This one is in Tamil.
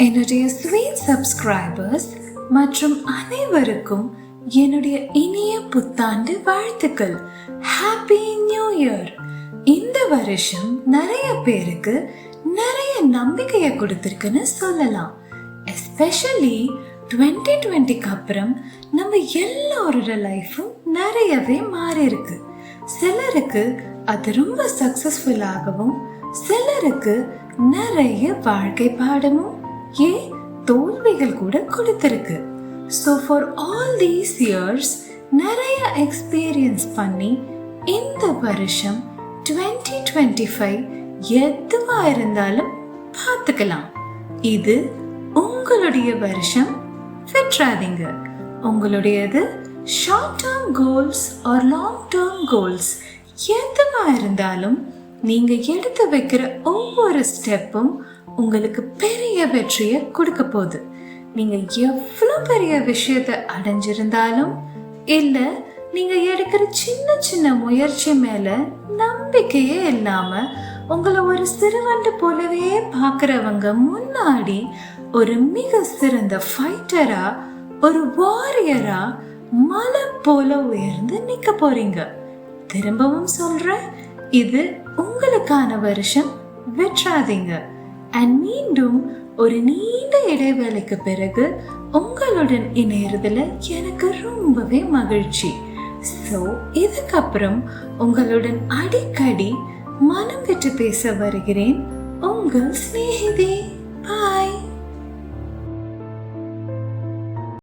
என்னுடைய ஸ்வீட் சப்ஸ்கிரைபர்ஸ் மற்றும் அனைவருக்கும் என்னுடைய இனிய புத்தாண்டு வாழ்த்துக்கள். Happy new year. இந்த வருஷம் நிறைய பேருக்கு நிறைய நம்பிக்கையை கொடுத்திருக்குன்னு சொல்லலாம். எஸ்பெஷலி 2020க்கு அப்புறம் நம்ம எல்லாரோட லைஃபும் நிறையவே மாறி இருக்கு. சிலருக்கு அது ரொம்ப சக்சஸ்ஃபுல்லாகவும், சிலருக்கு நிறைய வாழ்க்கை பாடமும் தோல்விகள் கூட கொடுத்திருக்கு. So for all these years நிறைய எக்ஸ்பீரியன்ஸ் பண்ணி இந்த வருஷம் 2025 எதுவா இருந்தாலும் பார்த்துக்கலாம். இது உங்களுடைய வருஷம். விட்டுறாதீங்க. உங்களுடையது short term goals or long term goals எதுவா இருந்தாலும் நீங்க எடுத்து வைக்கிற ஒவ்வொரு ஸ்டெப்பும் உங்களுக்கு பெரிய வெற்றியை கொடுக்க போகுது. நீங்க எவ்வளவு பெரிய விஷயத்தை அடைஞ்சிருந்தாலும் இல்ல நீங்க எடுக்கிற சின்ன சின்ன முயற்சி மேல நம்பிக்கையே இல்லாம உங்களை ஒரு சிறுவண்டு போலவே பாக்குறவங்க முன்னாடி ஒரு மிக சிறந்த ஃபைட்டரா, ஒரு வாரியரா மலை போல உயர்ந்து நிக்க போறீங்க. திரும்பவும் சொல்றேன், இது உங்களுக்கான வருஷம். விட்டுறாதீங்க. மீண்டும் ஒரு நீண்ட இடைவேளைக்கு பிறகு உங்களுடன் இணையறதுல எனக்கு ரொம்பவே மகிழ்ச்சி. ஸோ இதுக்கப்புறம் உங்களுடன் அடிக்கடி மனம் விட்டு பேச வருகிறேன். உங்கள் சிநேகிதே.